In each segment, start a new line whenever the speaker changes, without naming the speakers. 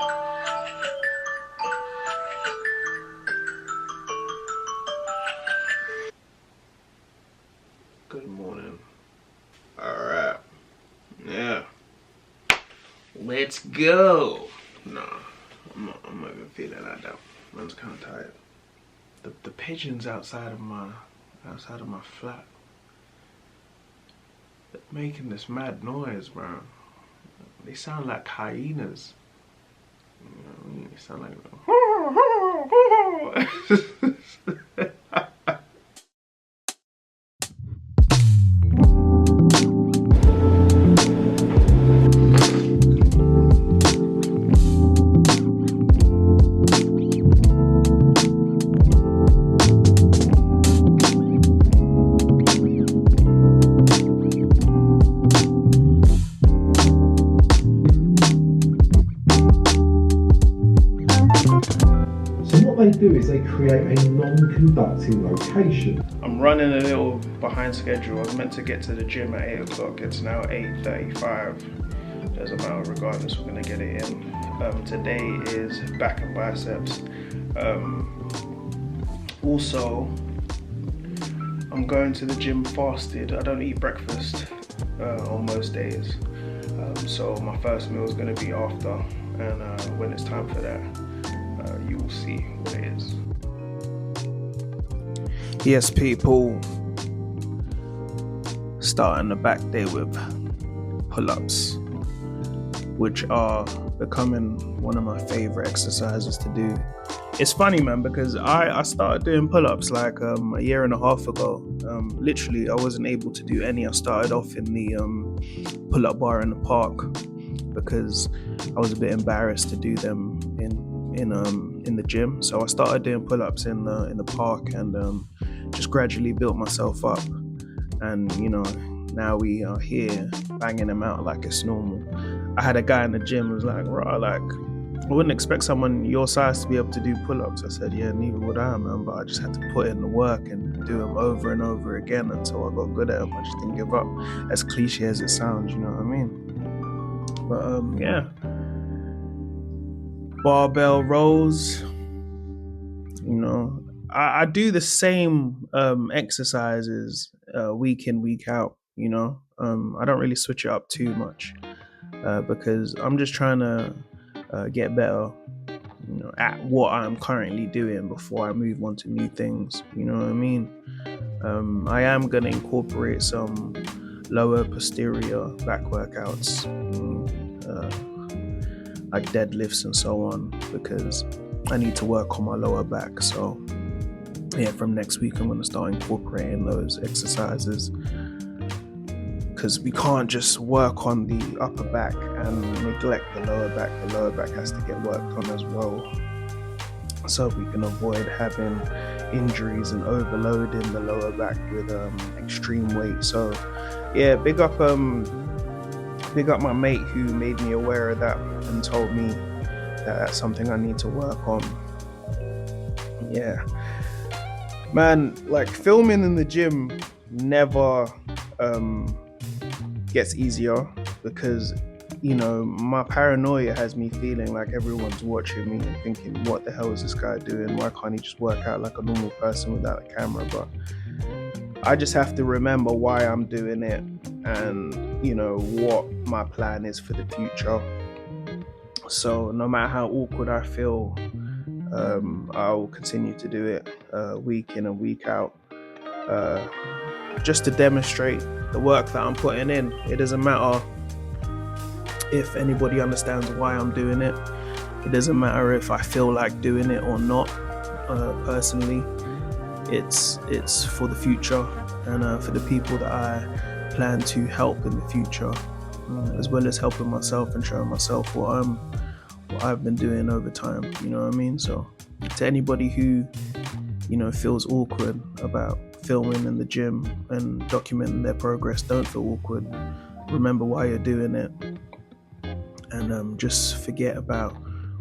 Good morning. Alright. Yeah. Let's go. Nah, I'm not even feeling like that. Man's kinda tired. The pigeons outside of my flat, they're making this mad noise, bro. They sound like hyenas. You know what I mean? They sound like
they do is they create a non-conducting location.
I'm running a little behind schedule. I was meant to get to the gym at 8 o'clock. It's now 8:35. Doesn't matter, regardless, we're gonna get it in. Today is back and biceps. Also, I'm going to the gym fasted. I don't eat breakfast on most days. So my first meal is gonna be after, and when it's time for that, you will see what it is. Yes, people. Starting the back day with pull-ups, which are becoming one of my favorite exercises to do. It's funny, man, because I started doing pull-ups like a year and a half ago. Literally, I wasn't able to do any. I started off in the pull-up bar in the park because I was a bit embarrassed to do them in the gym. So I started doing pull-ups in the park and just gradually built myself up. And now we are here banging them out like it's normal. I had a guy in the gym who was like, "Rah, like, I wouldn't expect someone your size to be able to do pull-ups." I said, "Yeah, neither would I, man, but I just had to put in the work and do them over and over again until I got good at them. I just didn't give up." As cliche as it sounds, you know what I mean? But yeah. Barbell rows, I do the same exercises week in, week out. I don't really switch it up too much because I'm just trying to get better at what I'm currently doing before I move on to new things. You know what I mean? I am going to incorporate some lower posterior back workouts, like deadlifts and so on, because I need to work on my lower back. So yeah, from next week I'm going to start incorporating those exercises, because we can't just work on the upper back and neglect the lower back. The lower back has to get worked on as well, so we can avoid having injuries and overloading the lower back with extreme weight. So yeah, big up my mate who made me aware of that and told me that that's something I need to work on. Yeah, man, like filming in the gym never gets easier, because my paranoia has me feeling like everyone's watching me and thinking, what the hell is this guy doing? Why can't he just work out like a normal person without a camera? But I just have to remember why I'm doing it and what my plan is for the future. So no matter how awkward I feel, I will continue to do it week in and week out, just to demonstrate the work that I'm putting in. It doesn't matter if anybody understands why I'm doing it. It doesn't matter if I feel like doing it or not. Personally, it's for the future and for the people that I plan to help in the future, as well as helping myself and showing myself what I've been doing over time. You know what I mean? So to anybody who feels awkward about filming in the gym and documenting their progress, don't feel awkward. Remember why you're doing it, and just forget about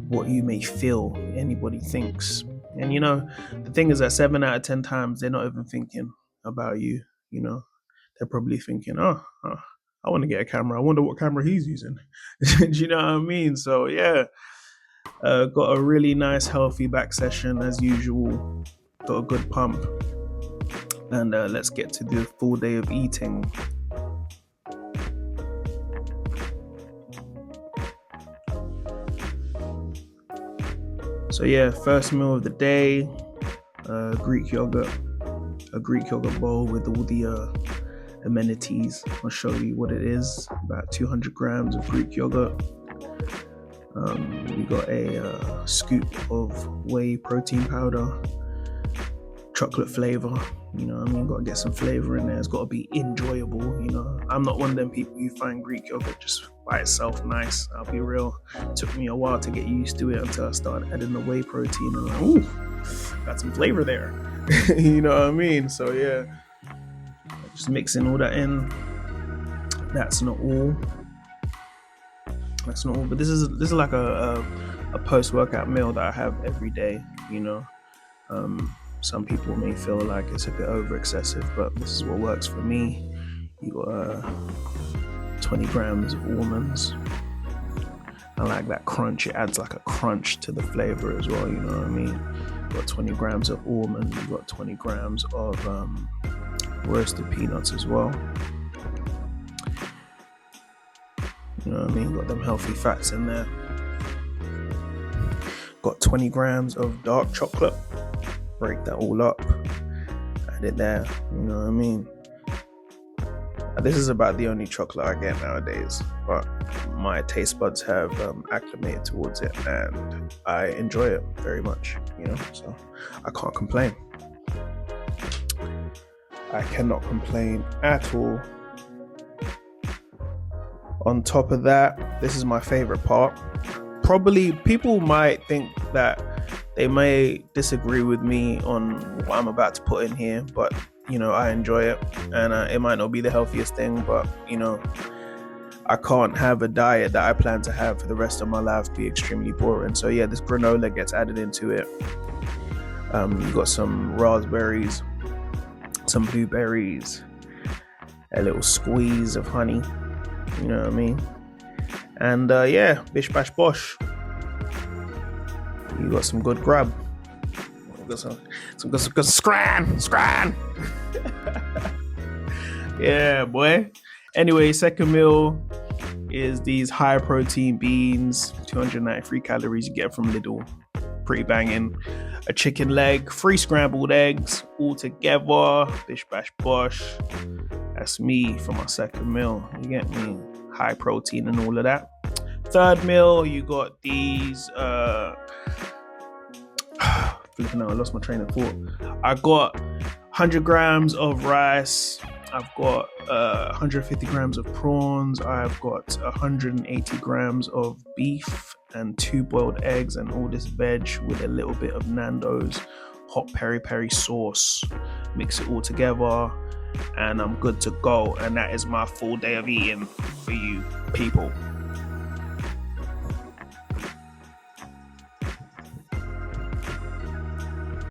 what you may feel anybody thinks. And the thing is that 7 out of 10 times they're not even thinking about you. They're probably thinking, oh, I want to get a camera. I wonder what camera he's using. Do you know what I mean? So yeah, Got a really nice, healthy back session as usual. Got a good pump. And let's get to the full day of eating. So yeah, first meal of the day, Greek yogurt. A Greek yogurt bowl with all the amenities. I'll show you what it is. About 200 grams of Greek yogurt. We got a scoop of whey protein powder, chocolate flavor. You know what I mean? Got to get some flavor in there. It's got to be enjoyable. You know, I'm not one of them people who find Greek yogurt just by itself nice. I'll be real. It took me a while to get used to it until I started adding the whey protein. And I'm like, ooh, got some flavor there. You know what I mean? So yeah, just mixing all that in. That's not all. But this is like a post-workout meal that I have every day. You know, some people may feel like it's a bit over excessive, but this is what works for me. You got 20 grams of almonds. I like that crunch. It adds like a crunch to the flavor as well. You know what I mean? You got 20 grams of almonds. You got 20 grams of roasted peanuts as well. You know what I mean? Got them healthy fats in there. Got 20 grams of dark chocolate. Break that all up. Add it there. You know what I mean? This is about the only chocolate I get nowadays, but my taste buds have acclimated towards it, and I enjoy it very much. You know, so I can't complain. I cannot complain at all. On top of that, this is my favorite part. Probably people might think that they may disagree with me on what I'm about to put in here, but you know, I enjoy it, and it might not be the healthiest thing, but you know, I can't have a diet that I plan to have for the rest of my life be extremely boring. So yeah, this granola gets added into it. You got some raspberries, some blueberries, a little squeeze of honey. You know what I mean? And yeah, bish bash bosh. You got some good grub. Some good scran. Yeah, boy. Anyway, second meal is these high protein beans, 293 calories you get from Lidl. Pretty banging. A chicken leg, 3 scrambled eggs, all together. Bish bash bosh. That's me for my second meal. You get me? High protein and all of that. Third meal, you got these flipping out, I lost my train of thought. I got 100 grams of rice. I've got 150 grams of prawns. I've got 180 grams of beef and 2 boiled eggs and all this veg with a little bit of Nando's hot peri-peri sauce. Mix it all together and I'm good to go. And that is my full day of eating for you people.